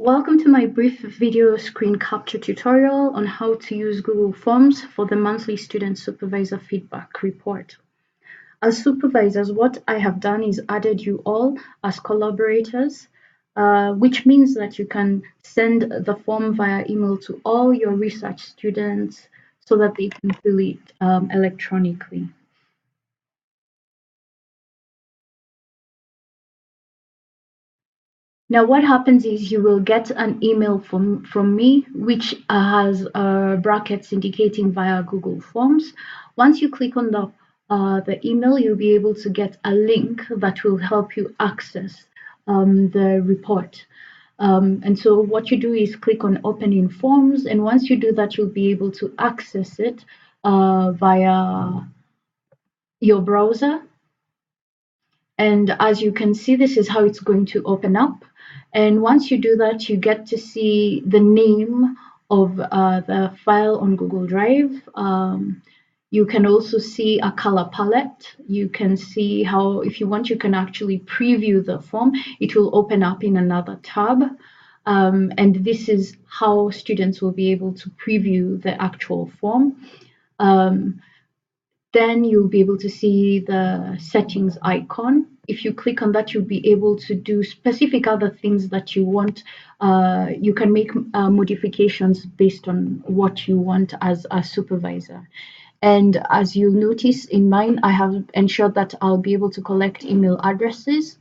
Welcome to my brief video screen capture tutorial on how to use Google Forms for the monthly student supervisor feedback report. As supervisors, what I have done is added you all as collaborators, which means that you can send the form via email to all your research students so that they can fill it electronically. Now, what happens is you will get an email from me, which has brackets indicating via Google Forms. Once you click on the email, you'll be able to get a link that will help you access the report. And so what you do is click on Open in Forms, and once you do that, you'll be able to access it via your browser. And as you can see, this is how it's going to open up. And once you do that, you get to see the name of the file on Google Drive. You can also see a color palette. You can see how, if you want, you can actually preview the form. It will open up in another tab. And this is how students will be able to preview the actual form. Then you'll be able to see the settings icon. If you click on that, you'll be able to do specific other things that you want. You can make modifications based on what you want as a supervisor. And as you'll notice in mine, I have ensured that I'll be able to collect email addresses.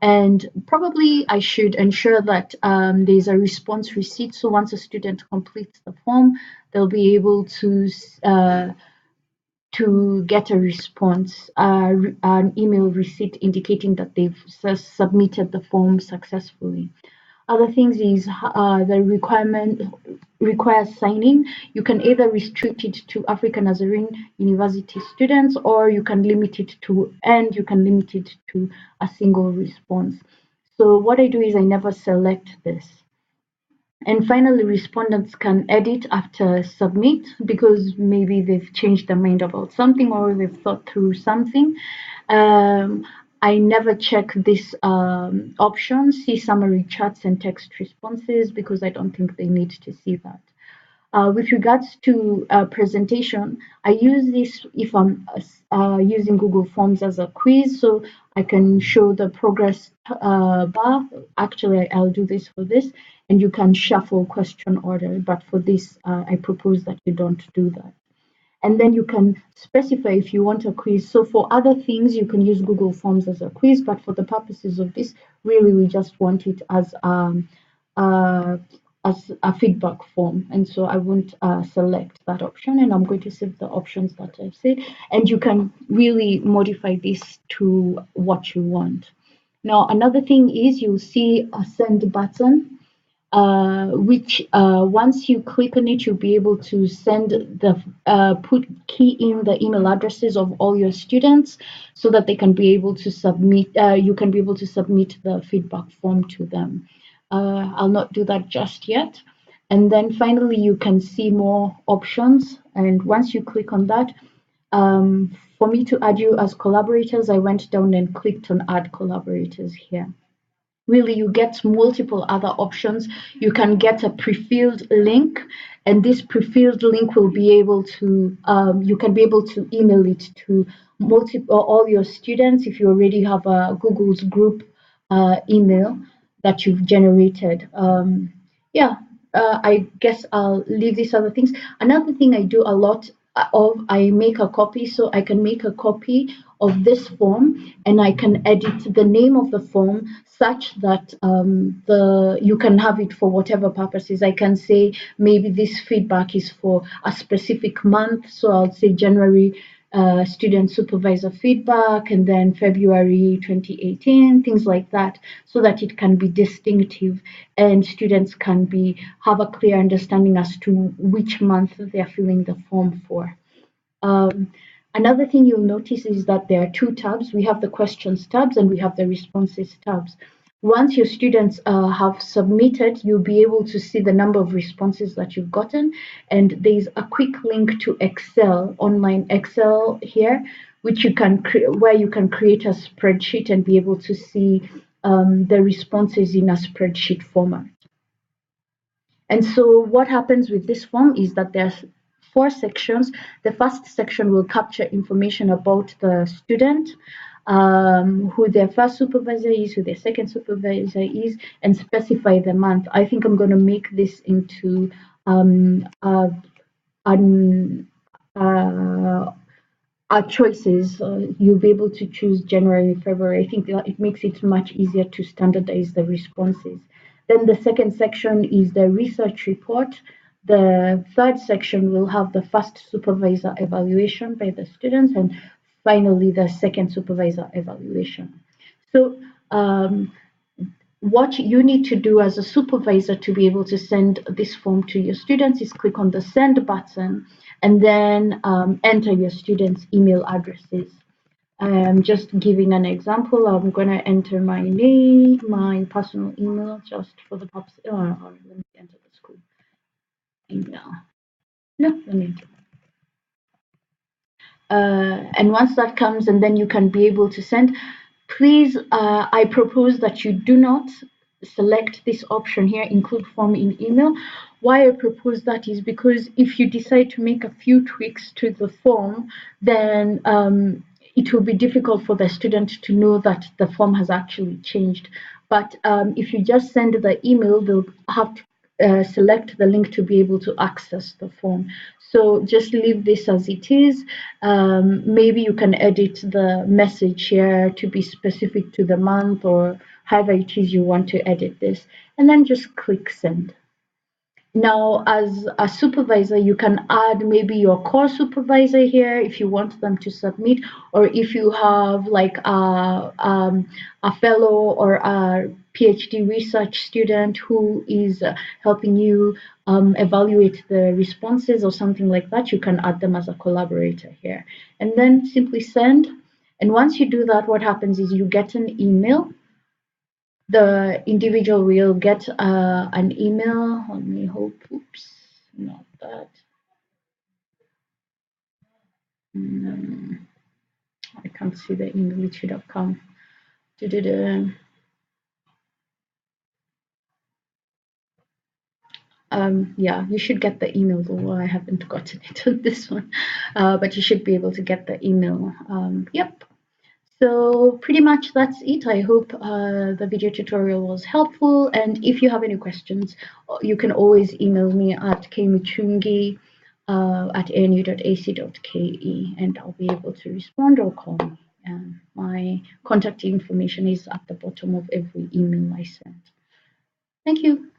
And probably I should ensure that there's a response receipt. So once a student completes the form, they'll be able to get a response, an email receipt indicating that they've submitted the form successfully. Other things is the requirement requires signing. You can either restrict it to African Nazarene University students, or you can limit it to a single response. So what I do is I never select this. And finally, respondents can edit after submit because maybe they've changed their mind about something or they've thought through something. I never check this option, see summary chats and text responses, because I don't think they need to see that. With regards to presentation, I use this if I'm using Google Forms as a quiz, so I can show the progress bar. Actually, I'll do this for this, and you can shuffle question order, but for this, I propose that you don't do that. And then you can specify if you want a quiz. So for other things, you can use Google Forms as a quiz, but for the purposes of this, really, we just want it as a feedback form. And so I won't select that option, and I'm going to save the options that I've said. And you can really modify this to what you want. Now, another thing is you'll see a send button, which once you click on it, you'll be able to send key in the email addresses of all your students so that they can be able to submit, you can be able to submit the feedback form to them. I'll not do that just yet. And then finally, you can see more options. And once you click on that, for me to add you as collaborators, I went down and clicked on add collaborators here. Really, you get multiple other options. You can get a pre-filled link, and this pre-filled link will be able to, you can be able to email it to all your students if you already have a Google's group email that you've generated. I guess I'll leave these other things. Another thing I do a lot I make a copy, so I can make a copy of this form and I can edit the name of the form such that you can have it for whatever purposes. I can say maybe this feedback is for a specific month, so I'll say January student supervisor feedback, and then February 2018, things like that, so that it can be distinctive and students can have a clear understanding as to which month they're filling the form for. Another thing you'll notice is that there are two tabs. We have the questions tabs and we have the responses tabs. Once your students have submitted, you'll be able to see the number of responses that you've gotten. And there's a quick link to Excel, online Excel here, which you can where you can create a spreadsheet and be able to see the responses in a spreadsheet format. And so what happens with this form is that there's 4 sections. The first section will capture information about the student, who their first supervisor is, who their second supervisor is, and specify the month. I think I'm going to make this into an our choices. You'll be able to choose January, February. I think that it makes it much easier to standardize the responses. Then the second section is the research report. The third section will have the first supervisor evaluation by the students, and finally the second supervisor evaluation. So what you need to do as a supervisor to be able to send this form to your students is click on the send button and then enter your students' email addresses. I'm just giving an example. I'm going to enter my name, my personal email, just for the purpose. Let me enter the school email. No, let me enter. And once that comes, and then you can be able to send. Please, I propose that you do not select this option here, include form in email. Why I propose that is because if you decide to make a few tweaks to the form, then it will be difficult for the student to know that the form has actually changed. But if you just send the email, they'll have to select the link to be able to access the form. So just leave this as it is. Maybe you can edit the message here to be specific to the month or however it is you want to edit this, and then just click send. Now, as a supervisor, you can add maybe your core supervisor here if you want them to submit, or if you have like a fellow or a PhD research student who is helping you evaluate the responses or something like that, you can add them as a collaborator here. And then simply send. And once you do that, what happens is you get an email. The individual will get an email. Let me hope. Oops, not that. I can't see the email. It should have come. Yeah, you should get the email, though I haven't gotten it on this one. But you should be able to get the email. Yep. So pretty much that's it. I hope the video tutorial was helpful. And if you have any questions, you can always email me at kmuchungi at anu.ac.ke and I'll be able to respond or call me. My contact information is at the bottom of every email I send. Thank you.